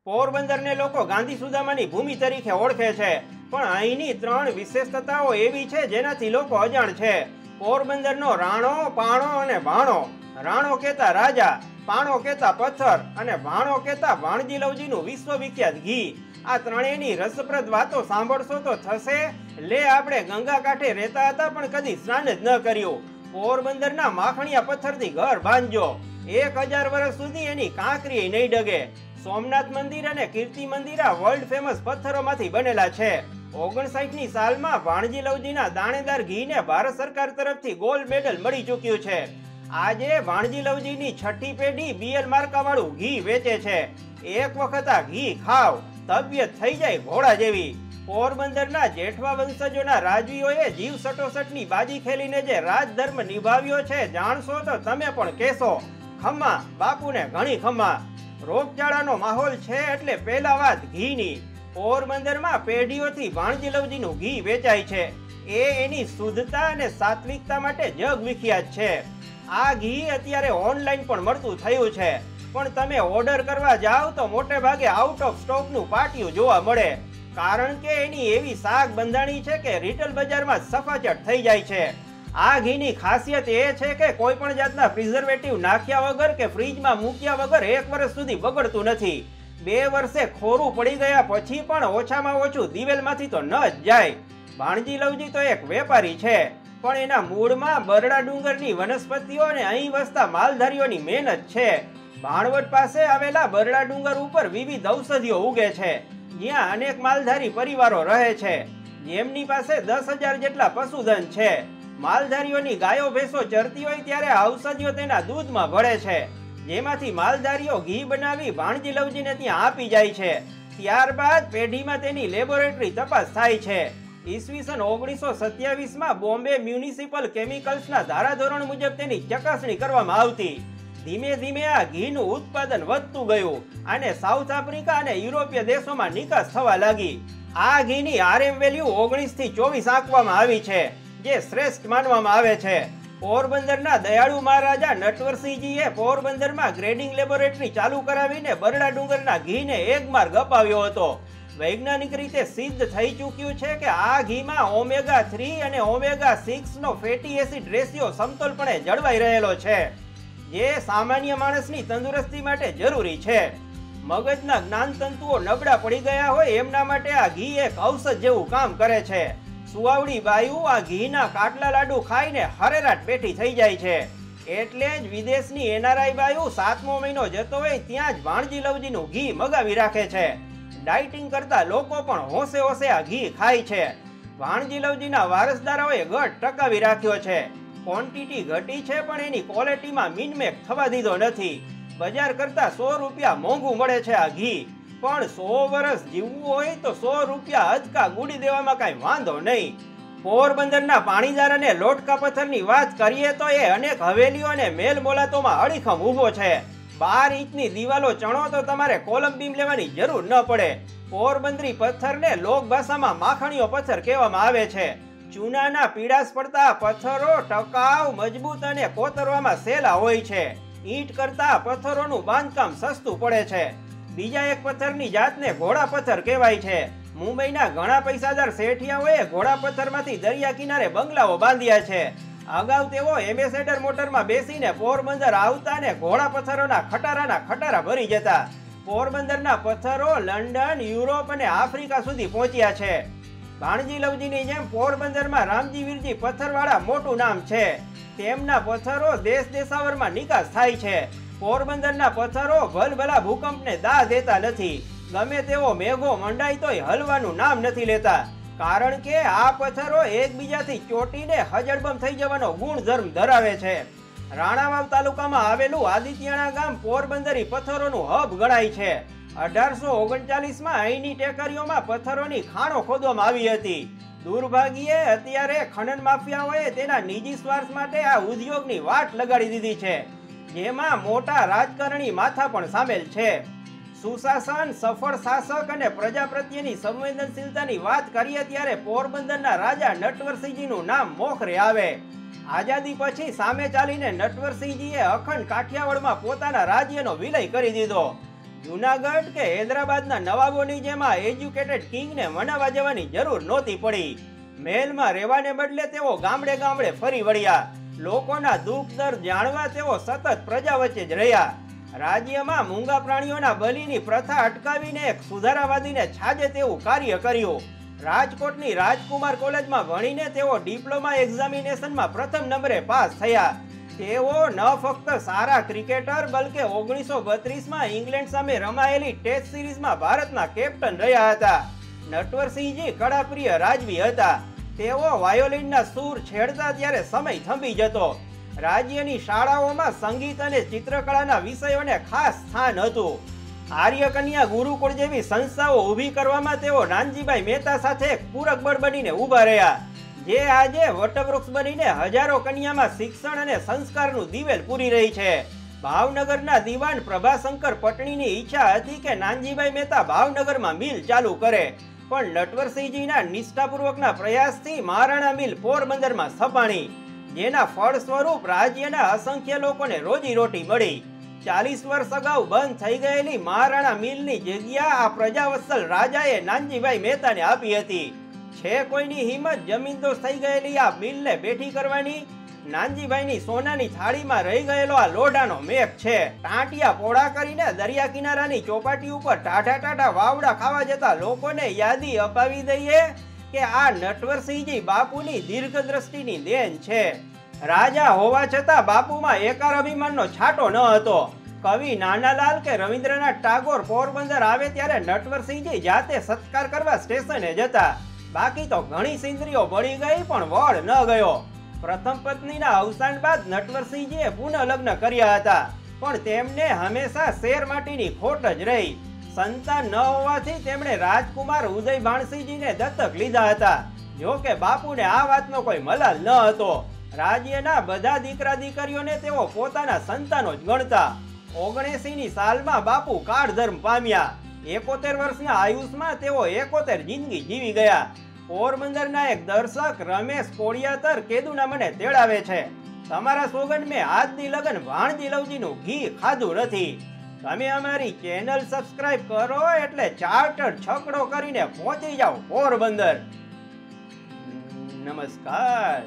પોરબંદરને લોકો ગાંધી સુદામાની ભૂમિ તરીકે ઓળખે છે, પણ અહીંની 3 વિશેષતાઓ એવી છે જેનાથી લોકો અજાણ છે. પોરબંદરનો રાણો, પાણો અને ભાણો. રાણો કહેતા રાજા, પાણો કહેતા પથ્થર અને ભાણો કહેતા ભાણજી લવજીનું વિશ્વવિખ્યાત ઘી. આ ત્રણેયની રસપ્રદ વાતો સાંભળશો તો થશે, લે આપણે ગંગા કાંઠે રહેતા હતા પણ કદી સ્નાન જ ન કર્યું. પોરબંદરના માખણિયા પથ્થરથી ઘર બાંધજો, 1000 વર્ષ સુધી એની કાંકરી નહીં ડગે. સોમનાથ મંદિર અને કીર્તિ મંદિર આ વર્લ્ડ ફેમસ પથ્થરોમાંથી બનેલા છે. 59ની સાલમાં ભાણજી લવજીના દાણેદાર ઘીને ભારત સરકાર તરફથી ગોલ્ડ મેડલ મળી ચૂક્યું છે. આજે ભાણજી લવજીની 6ઠી પેઢી BL માર્કાવાળું ઘી વેચે છે. એક વખત આ ઘી ખાવ, તબિયત થઈ જાય ઘોડા જેવી. પોરબંદરના જેઠવા વંશજોના રાજવીઓએ જીવ સટોસટની બાજી ખેલીને જે રાજધર્મ નિભાવ્યો છે, જાણશો તો તમે પણ કહેશો, ખમ્મા બાપુને ઘણી ખમ્મા. રોગચાળાનો માહોલ છે એટલે પહેલા વાત ઘીની. પોરબંદરમાં પેઢીઓથી ભાણજી લવજીનું ઘી વેચાય છે. એ એની શુદ્ધતા અને સાત્વિકતા માટે જગ વિખ્યાત છે. આ ઘી અત્યારે ઓનલાઈન પણ મળતું થયું છે, પણ તમે ઓર્ડર કરવા જાઓ તો મોટે ભાગે આઉટ ઓફ સ્ટોકનું પાટિયું જોવા મળે, કારણ કે એની એવી શાક બંધાણી છે કે રિટેલ બજારમાં સફાચટ થઈ જાય છે. આ ઘીની ખાસિયત એ છે કે કોઈ પણ જાતના પ્રિઝર્વેટિવ નાખ્યા વગર કે ફ્રીજમાં મૂક્યા વગર 1 વર્ષ સુધી બગડતું નથી. 2 વર્ષે ખોરું પડી ગયા પછી પણ ઓછામાં ઓછું દિવેલમાંથી તો ન જ જાય. ભાણજી લવજી તો એક વેપારી છે, પણ એના મૂળમાં બરડા ડુંગરની વનસ્પતિઓ અને અહીં વસતા માલધારીઓની મહેનત છે. ભાણવડ પાસે આવેલા બરડા ડુંગર ઉપર વિવિધ ઔષધિઓ ઉગે છે, જ્યાં અનેક માલધારી પરિવારો રહે છે, જેમની પાસે 10,000 જેટલા પશુધન છે. માલધારીઓની ગાયો ભેંસો ચરતી હોય ત્યારે ઔષધિઓ તેના દૂધમાં ભળે છે, જેમાંથી માલધારીઓ ઘી બનાવી ભાણજી લવજીને ત્યાં આપી જાય છે. ત્યારબાદ પેઢીમાં તેની લેબોરેટરી તપાસ થાય છે. ઈસવીસન 1927માં બોમ્બે મ્યુનિસિપલ કેમિકલ્સના ધારાધોરણ મુજબ તેની ચકાસણી કરવામાં આવતી. ધીમે ધીમે આ ઘીનું ઉત્પાદન વધતું ગયું અને સાઉથ આફ્રિકા અને યુરોપીય દેશોમાં નિકાસ થવા લાગી. આ ઘીની RM વેલ્યુ 19 થી 24 આંકવામાં આવી છે, જે શ્રેષ્ઠ માનવામાં આવે છે. પોરબંદરના દયાળુ મહારાજા નટવરસિંહજીએ પોરબંદરમાં ગ્રેડિંગ લેબોરેટરી ચાલુ કરાવીને બરડા ડુંગરના ઘીને એક માર્ગ અપાવ્યો હતો. વૈજ્ઞાનિક રીતે સિદ્ધ થઈ ચૂક્યું છે કે આ ઘીમાં ઓમેગા 3 અને ઓમેગા 6 નો ફેટી એસિડ રેશિયો સમતોલપણે જળવાઈ રહેલો છે, જે સામાન્ય માણસની તંદુરસ્તી માટે જરૂરી છે. મગજના જ્ઞાનતંતુઓ નબળા પડી ગયા હોય એમના માટે આ ઘી એક ઔષધ જેવું કામ કરે છે. સુવાવડી બાયુ આ ઘીના કાટલા લાડુ ખાઈને હરેરાટ બેઠી થઈ જાય છે. એટલે જ વિદેશની NRI બાયુ 7મો મહિનો જતો હોય ત્યાં જ ભાણજી લવજીનું ઘી મગાવી રાખે છે. ડાયટિંગ કરતા લોકો પણ હોશે હોશે આ ઘી ખાય છે. ભાણજી લવજીના વારસદારોએ ગઢ ટકાવી રાખ્યો છે. ક્વોન્ટિટી ઘટી છે પણ એની ક્વોલિટીમાં મિનમેક થવા દીધો નથી. બજાર કરતા 100 રૂપિયા મોંઘું મળે છે આ ઘી, પણ 100 વર્ષ જીવવું હોય તો 100 રૂપિયા અજકા ગુડી દેવામાં કાંઈ વાંધો નહીં. પોરબંદરના પાણીદાર અને લોટકા પથ્થરની વાત કરીએ તો એ અનેક હવેલીઓ અને મેલ મોલાતોમાં અડીખમ ઊભો છે. 12 ઇંચની દિવાલો ચણો તો તમારે કોલમ બીમ લેવાની જરૂર ન પડે. પોરબંદરી પથ્થરને લોક ભાષામાં માખણીયો પથ્થર કહેવામાં આવે છે. ચૂનાના પીળાશ પડતા પથ્થરો ટકાઉ, મજબૂત અને કોતરવામાં સહેલા હોય છે. ઈંટ કરતા પથ્થરોનું બાંધકામ સસ્તું પડે છે. બીજા એક પથ્થરની જાતને ઘોડા પથ્થર કહેવાય છે. મુંબઈના ઘણા પૈસાદાર શેઠિયાઓએ ઘોડા પથ્થરમાંથી દરિયા કિનારે બંગલાઓ બાંધ્યા છે. અગાઉ તેઓ એમ્બેસેડર મોટરમાં બેસીને પોરબંદર આવતા ને ઘોડા પથ્થરોના ખટારા ભરી જતા. પોરબંદરના પથ્થરો લંડન, યુરોપ અને આફ્રિકા સુધી પહોંચ્યા છે. ભાણજી લવજીની જેમ પોરબંદરમાં રામજી વીરજી પથ્થરવાળા મોટું નામ છે. તેમના પથ્થરો દેશ દેશાવરમાં નિકાસ થાય છે. પોરબંદરના પથ્થરો ભલભલા ભૂકંપને દાહ દેતા નથી. ગમે તેવો મેઘો મંડાય તોય હલવાનું નામ નથી લેતા, કારણ કે આ પથ્થરો એકબીજાથી ચોટીને હજળબમ થઈ જવાનો ગુણધર્મ ધરાવે છે. રાણાવાવ તાલુકામાં આવેલું આદિત્યાણા ગામ પોરબંદરી પથ્થરોનું હબ ગણાય છે. 1839માં અહીંની ટેકરીઓમાં પથ્થરોની ખાણો ખોદવામાં આવી હતી. દુર્ભાગ્યે અત્યારે ખનન માફિયાઓએ તેના નિજી સ્વાર્થ માટે આ ઉદ્યોગની વાટ લગાડી દીધી છે, જેમાં મોટા રાજકારણી માથા પણ સામેલ છે. સુશાસન, સફળ શાસક અને પ્રજા પ્રત્યેની સંવેદનશીલતાની વાત કરીએ ત્યારે પોરબંદરના રાજા નટવરસિંહજીનું નામ મોખરે આવે. આઝાદી પછી સામે ચાલીને નટવરસિંહજીએ અખંડ કાઠિયાવાડમાં પોતાના રાજ્યનો વિલય કરી દીધો. જુનાગઢ કે હૈદરાબાદના નવાબોની જેમ આ એજ્યુકેટેડ કિંગને મનાવા જવાની જરૂર નહોતી પડી. મહેલમાં રહેવાને બદલે તેઓ ગામડે ગામડે ફરી વળ્યા. લોકોના દુઃખ દર્દ જાણવા તેઓ સતત પ્રજા વચ્ચે જ રહ્યા. રાજ્યમાં મૂંગા પ્રાણીઓના બલિની પ્રથા અટકાવીને એક સુધારાવાદીને છાજે તેવું કાર્ય કર્યું. રાજકોટની રાજકુમાર કોલેજમાં ભણીને તેઓ ડિપ્લોમા એક્ઝામિનેશનમાં પ્રથમ નંબરે પાસ થયા. તેઓ ન ફક્ત સારા ક્રિકેટર બલકે 1932માં ઇંગ્લેન્ડ સામે રમાયેલી ટેસ્ટ સિરીઝમાં ભારતના કેપ્ટન રહ્યા હતા. નટવરસિંહજી કળાપ્રિય રાજવી હતા. તેઓ વાયોલિનના સૂર છેડતા ત્યારે સમય થંભી જતો. રાજ્યની શાળાઓમાં સંગીત અને ચિત્રકળાના વિષયોને ખાસ સ્થાન હતું. આર્યકન્યા ગુરુકુળ જેવી સંસ્થાઓ ઊભી કરવામાં તેઓ નાનજીભાઈ મહેતા સાથે એક પૂરક બળ બનીને ઊભા રહ્યા, જે આજે વટવૃક્ષ બનીને હજારો કન્યામાં શિક્ષણ અને સંસ્કારનું દિવેલ પૂરી રહી છે. ભાવનગરના દિવાન પ્રભાશંકર પટણીની ઈચ્છા હતી કે નાનજીભાઈ મહેતા ભાવનગરમાં મિલ ચાલુ કરે, પણ નટવરસિંહજીના નિષ્ઠાપૂર્વકના પ્રયાસથી મહારાણા મિલ પોરબંદરમાં સ્થપાણી, જેના ફળ સ્વરૂપ રાજ્યના અસંખ્ય લોકોને રોજીરોટી મળી. 40 વર્ષ અગાઉ બંધ થઈ ગયેલી મહારાણા મિલની જગ્યા આ પ્રજાવત્સલ રાજાએ નાનજીભાઈ મહેતાને આપી હતી. છે કોઈની હિંમત જમીનદોસ્ત થઈ ગયેલી આ મિલને બેઠી કરવાની? નાનજીભાઈની સોનાની થાળીમાં રહી ગયેલો આ લોઢાનો મેપ છે. ટાંટિયા પોળા કરીને દરિયા કિનારાની ચોપાટી ઉપર ટાઢા ટાઢા વાવડા ખાવા જતા લોકોને યાદી અપાવી દઈએ કે આ નટવરસિંહજી બાપુની દીર્ઘ દ્રષ્ટિની દેન છે. રાજા હોવા છતાં બાપુમાં એકાર અભિમાનનો છાંટો ન હતો. કવિ નાનાલાલ કે રવિન્દ્રનાથ ટાગોર પોરબંદર આવે ત્યારે નટવરસિંહજી જાતે સત્કાર કરવા સ્ટેશને જતા. બાકી તો ઘણી સિંદરીઓ બળી ગઈ પણ વળ ન ગયો. પ્રથમ પત્નીના અવસાન બાદ નટવરસિંહજીએ પુનઃ લગ્ન કર્યા હતા, પણ તેમને હંમેશા શેર માટીની ખોટ જ રહી. સંતાન ન હોવાથી તેમણે રાજકુમાર ઉદય ભાણસિંહજીને દત્તક લીધા હતા. જો કે બાપુને આ વાતનો કોઈ મલાલ ન હતો. રાજ્યના બધા દીકરા દીકરીઓને તેઓ પોતાના સંતાનો જ ગણતા. 79ની સાલમાં બાપુ કાળધર્મ પામ્યા. 71 વર્ષના આયુષમાં તેઓ 71 જિંદગી જીવી ગયા. પોરબંદરના એક દર્શક રમેશ કોળિયાતર કેદુના મને તેડાવે છે, તમારા સોગન મેં આજની લગન ભાણજી લવજીનું ઘી ખાધું નથી. તમે અમારી ચેનલ સબસ્ક્રાઇબ કરો એટલે ચાર્ટર્ડ છકડો કરીને પહોંચી જાઓ પોરબંદર. નમસ્કાર.